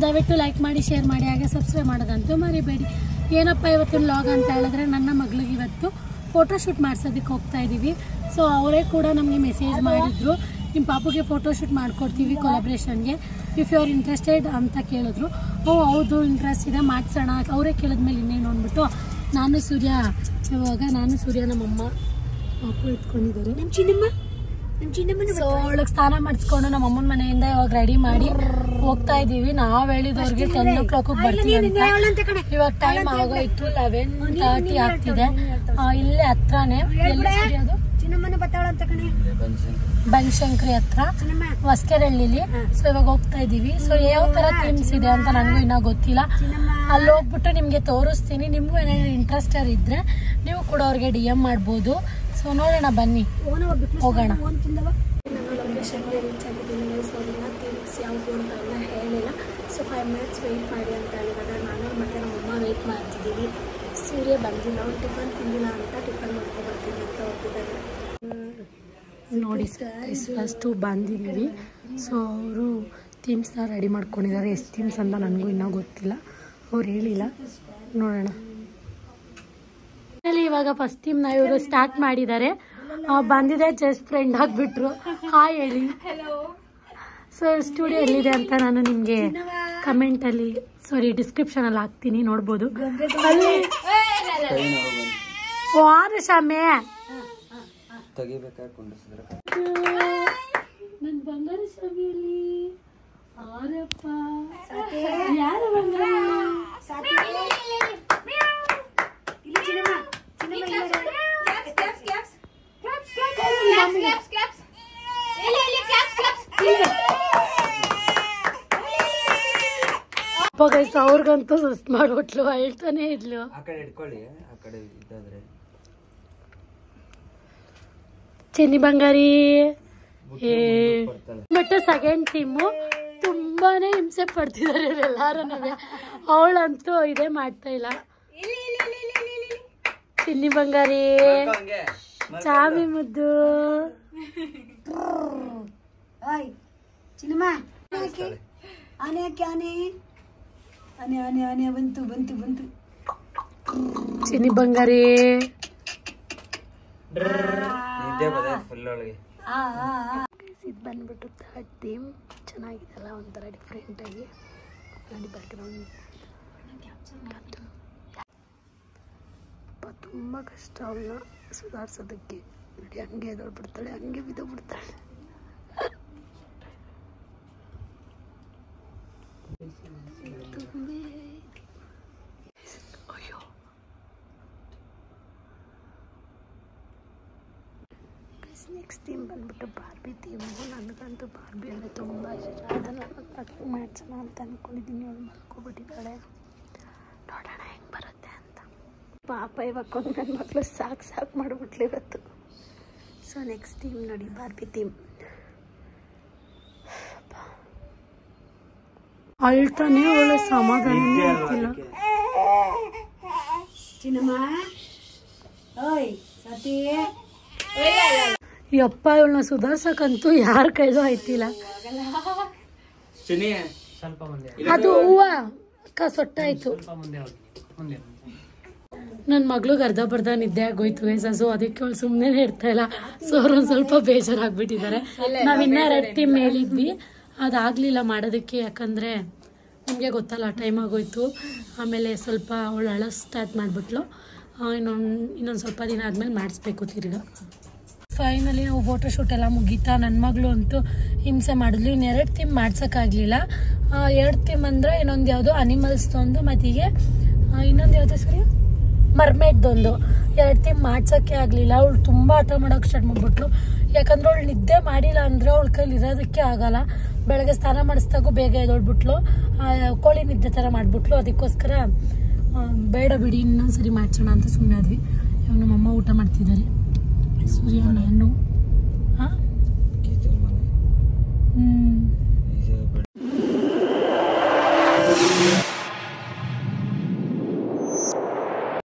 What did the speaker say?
ದಯವಿಟ್ಟು ಲೈಕ್ ಮಾಡಿ, ಶೇರ್ ಮಾಡಿ, ಹಾಗೆ ಸಬ್ಸ್ಕ್ರೈಬ್ ಮಾಡೋದಂತೂ ಮರಿಬೇಡಿ. ಏನಪ್ಪ ಇವತ್ತಿನ ವ್ಲಾಗ್ ಅಂತ ಹೇಳಿದ್ರೆ, ನನ್ನ ಮಗಳಿಗೆ ಇವತ್ತು ಫೋಟೋಶೂಟ್ ಮಾಡಿಸೋದಕ್ಕೆ ಹೋಗ್ತಾ ಇದ್ದೀವಿ. ಸೊ ಅವರೇ ಕೂಡ ನಮಗೆ ಮೆಸೇಜ್ ಮಾಡಿದ್ರು, ನಿಮ್ಮ ಪಾಪುಗೆ ಫೋಟೋಶೂಟ್ ಮಾಡಿಕೊಡ್ತೀವಿ ಕೊಲಾಬ್ರೇಷನ್ಗೆ, ಇಫ್ ಯು ಆರ್ ಇಂಟ್ರೆಸ್ಟೆಡ್ ಅಂತ ಕೇಳಿದ್ರು. ಹೌದು ಇಂಟ್ರೆಸ್ಟ್ ಇದೆ, ಮಾಡಿಸೋಣ. ಅವರೇ ಕೇಳಿದ್ಮೇಲೆ ಇನ್ನೇನು ಅಂದ್ಬಿಟ್ಟು ನಾನು ಸೂರ್ಯ ನಮ್ಮಮ್ಮ ಪಾಪು ಎತ್ಕೊಂಡಿದ್ದಾರೆ. ನಮ್ಮ ಚಿನ್ನಮ್ಮ ಸೊ ಅವಳಿಗೆ ಸ್ನಾನ ಮಾಡಿಸ್ಕೊಂಡು ನಮ್ಮ ಅಮ್ಮನ ಮನೆಯಿಂದ ಇವಾಗ ರೆಡಿ ಮಾಡಿ ಹೋಗ್ತಾ ಇದೀವಿ. ನಾವ್ ಹೇಳಿದವ್ರಿಗೆ 10 o'clock ಬರ್ತೀವಿ ಅಂತ. ಇವಾಗ ಟೈಮ್ ಆಗೋಯ್ತು, 11:30 ಆಗ್ತಿದೆ. ಇಲ್ಲೇ ಹತ್ರನೇ ಬನಶಂಕರಿ ಹತ್ರ ಹೊಸಕೆರೆಹಳ್ಳಿಲಿ. ಸೊ ಇವಾಗ ಹೋಗ್ತಾ ಇದೀವಿ. ಸೊ ಯಾವ ತರ ಥೀಮ್ಸ್ ಇದೆ ಅಂತ ನನಗೂ ಇನ್ನೂ ಗೊತ್ತಿಲ್ಲ. ಅಲ್ಲಿ ಹೋಗ್ಬಿಟ್ಟು ನಿಮ್ಗೆ ತೋರಿಸ್ತೀನಿ. ನಿಮ್ಗೂ ಏನಾದ್ರು ಇಂಟ್ರೆಸ್ಟರ್ ಇದ್ರೆ ನೀವು ಕೂಡ ಅವ್ರಿಗೆ DM ಮಾಡ್ಬೋದು. ಸೊ ನೋಡೋಣ, ಬನ್ನಿ ಹೋಗೋಣ. ನಾನು ಲೊಕೇಶನ್ಗೆ ರೀಚ್ ಆಗಿದ್ದೀನಿ. ಸೊ ಎಲ್ಲ ಥೀಮ್ಸ್ ಯಾವುದು ಅಂತ ಹೇಳಿಲ್ಲ. ಸೊ 5 minutes ವೆಯ್ಟ್ ಮಾಡಿ ಅಂತ ಹೇಳಿದಾಗ ನಾನು ಮತ್ತು ನಮ್ಮಮ್ಮ ವೆಯ್ಟ್ ಮಾಡ್ತಿದ್ದೀವಿ. ಸೂರ್ಯ ಬಂದಿಲ್ಲ, ಅವ್ನು ಟಿಫನ್ ತಿಂದಿಲ್ಲ ಅಂತ ಟಿಫನ್ ಮಾಡ್ಕೊಬರ್ತೀನಿ ಅಂತ ಹೋಗಿದ್ದಾರೆ. ನೋಡಿ ಫಸ್ಟು ಬಂದಿದ್ದೀವಿ. ಸೊ ಅವರು ಥೀಮ್ಸ್ನ ರೆಡಿ ಮಾಡ್ಕೊಂಡಿದ್ದಾರೆ. ಎಷ್ಟು ಥೀಮ್ಸ್ ಅಂತ ನನಗೂ ಇನ್ನೂ ಗೊತ್ತಿಲ್ಲ, ಅವ್ರು ಹೇಳಿಲ್ಲ. ನೋಡೋಣ. ಇವಾಗ ಫಸ್ಟ್ ಥೀಮ್ನ ಇವರು ಸ್ಟಾರ್ಟ್ ಮಾಡಿದ್ದಾರೆ. ಬಂದಿದೆ, ಜಸ್ಟ್ ಫ್ರೆಂಡ್ ಆಗಿಬಿಟ್ರು. ಹಾಯ್ ಹೇಳಿ. ಸೊ ಸ್ಟುಡಿಯೋ ಎಲ್ಲಿದೆ ಅಂತ ನಾನು ನಿಮಗೆ ಕಮೆಂಟಲ್ಲಿ ಡಿಸ್ಕ್ರಿಪ್ಷನಲ್ಲಿ ಹಾಕ್ತೀನಿ, ನೋಡ್ಬೋದು. ಅಲ್ಲಿ ಶಾಮೆ ನನ್ನ ಬಂಗಾರ ಶಾಮಿಯಲ್ಲಿ ಆರಪ್ಪ ಯಾರು ಬಂಗಾರ ಅವ್ರಿಗಂತೂ ಸುಸ್ತು ಮಾಡ್ಬಿಟ್ಲು, ಹೇಳ್ತಾನೆ ಇದ್ಲು. ಚೆನ್ನಿ ಬಂಗಾರಿ ಮತ್ತೆ ಸೆಕೆಂಡ್ ಟೀಮು ತುಂಬಾನೇ ಹಿಂಸೆ ಪಡ್ತಿದ್ದಾರೆ ಎಲ್ಲಾರು. ಅವಳಂತೂ ಇದೇ ಮಾಡ್ತಾ ಇಲ್ಲ. ಚಿನ್ನಿ ಬಂಗಾರಿ, ಚಾಮಿ ಮುದ್ದು, ಚಿನ್ನಿ ಬಂಗಾರಿ. ಇದು ಬಂದ್ಬಿಟ್ಟು ಥರ್ಡ್ ಥೀಮ್. ಚೆನ್ನಾಗಿದೆಲ್ಲ, ಒಂಥರ ಡಿಫ್ರೆಂಟ್ ಆಗಿ. ನೋಡಿ ಬ್ಯಾಕ್ಗ್ರೌಂಡ್ ತುಂಬ ಕಷ್ಟ ಅವನ್ನ ಸುಧಾರಿಸೋದಕ್ಕೆ. ನೋಡಿ ಹಂಗೆ ಎದೋಡ್ಬಿಡ್ತಾಳೆ, ಹಂಗೆ ಬಿದ್ದೋಗ್ಬಿಡ್ತಾಳೆ. ಅಯ್ಯೋ, ನೆಕ್ಸ್ಟ್ ಥೀಮ್ ಬಂದ್ಬಿಟ್ಟು ಬಾರ್ಬಿ ಥೀಮು. ನನಗಂತೂ ಬಾರ್ಬಿ ಅಂದರೆ ತುಂಬ ಇಷ್ಟ. ಅದನ್ನು ಮಾಡಿಸೋಣ ಅಂತ ಅಂದ್ಕೊಂಡಿದ್ದೀನಿ. ಅವಳು ಮಲ್ಕೊಬಿಟ್ಟಿದ್ದಾಳೆ. ನೋಡೋಣ ಹೆಂಗೆ ಬರುತ್ತೆ ಅಂತ. ಪಾಪ ಇವಾಗ ನನ್ನ ಮಕ್ಕಳು ಸಾಕು ಮಾಡಿಬಿಟ್ಲು ಇವತ್ತು. ಸೊ ನೆಕ್ಸ್ಟ್ ಥೀಮ್ ನೋಡಿ, ಬಾರ್ಬಿ ಥೀಮ್. ಅಳ್ತಾನೆ, ಅವಳು ಸಮಾಧಾನ ಆಗ್ತಿಲ್ಲ. ಯಪ್ಪ, ಇವಳನ್ನ ಸುಧಾರ್ಸಕ್ಕಂತೂ ಯಾರ ಕೈಲೂ ಆಯ್ತಿಲ್ಲ. ಅದು ಹೂವ ಸೊಟ್ಟಾಯ್ತು. ನನ್ನ ಮಗ್ಳಿಗೆ ಅರ್ಧ ಬರ್ಧ ನಿದ್ದೆ ಆಗೋಯ್ತು ಸೊ ಅದಕ್ಕೆ ಅವಳು ಸುಮ್ಮನೆ ಇರ್ತಾ ಇಲ್ಲ. ಸೊ ಅವ್ರೊಂದು ಸ್ವಲ್ಪ ಬೇಜಾರಾಗ್ಬಿಟ್ಟಿದ್ದಾರೆ. ನಾವಿನ್ನ 2 ಥೀಮ್ ಹೇಳಿದ್ವಿ, ಅದಾಗಲಿಲ್ಲ ಮಾಡೋದಕ್ಕೆ. ಯಾಕಂದರೆ ನಿಮಗೆ ಗೊತ್ತಲ್ಲ, ಟೈಮ್ ಆಗೋಯ್ತು. ಆಮೇಲೆ ಸ್ವಲ್ಪ ಅವಳು ಅಳ ಸ್ಟಾರ್ಟ್ ಮಾಡಿಬಿಟ್ಲು. ಇನ್ನೊಂದು ಸ್ವಲ್ಪ ದಿನ ಆದಮೇಲೆ ಮಾಡಿಸ್ಬೇಕು ತಿರ್ಗಾ. ಫೈನಲಿ ನಾವು ಫೋಟೋಶೂಟ್ ಎಲ್ಲ ಮುಗೀತಾ. ನನ್ನ ಮಗಳು ಅಂತೂ ಹಿಂಸೆ ಮಾಡಿದ್ಲು. ಇನ್ನು 2 ಥೀಮ್ ಮಾಡ್ಸೋಕ್ಕಾಗಲಿಲ್ಲ. 2 ಥೀಮ್ ಅಂದರೆ ಇನ್ನೊಂದು ಯಾವುದೋ ಅನಿಮಲ್ಸ್ದೊಂದು, ಮತ್ತಿಗೆ ಇನ್ನೊಂದು ಯಾವುದೋ ಸರಿ ಮರ್ಮೇಡ್ದೊಂದು. 2 ಥೀಮ್ ಮಾಡ್ಸೋಕ್ಕೆ ಆಗಲಿಲ್ಲ. ಅವಳು ತುಂಬ ಆಟ ಮಾಡೋಕ್ಕೆ ಸ್ಟಾರ್ಟ್ ಮಾಡಿಬಿಟ್ಲು. ಯಾಕಂದ್ರೆ ಅವಳು ನಿದ್ದೆ ಮಾಡಿಲ್ಲ ಅಂದರೆ ಅವಳ ಕೈಲಿ ಇರೋದಕ್ಕೆ ಆಗಲ್ಲ. ಬೆಳಗ್ಗೆ ಸ್ನಾನ ಮಾಡಿಸ್ದಾಗೂ ಬೇಗ ಎದೊಳ್ಬಿಟ್ಲು, ಕೋಳಿ ನಿದ್ದೆ ಥರ ಮಾಡಿಬಿಟ್ಲು. ಅದಕ್ಕೋಸ್ಕರ ಬೇಡ ಬಿಡಿ, ಇನ್ನೊಂದ್ಸರಿ ಮಾಡ್ಸೋಣ ಅಂತ ಸುಮ್ಮನೆ ಆದ್ವಿ. ಇವಾಗ ನಮ್ಮಮ್ಮ ಊಟ ಮಾಡ್ತಿದ್ದಾರೆ. ಸೂರ್ಯ ನಾನು